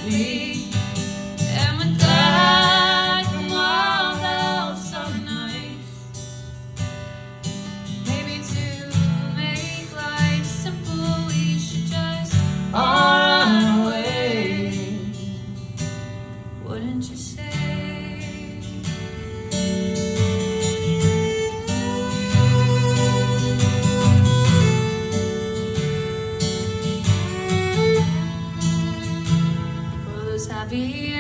me. And we're glad from all those summer nights. Maybe to make life simple, we should just all run away. Wouldn't you say? Well, those happy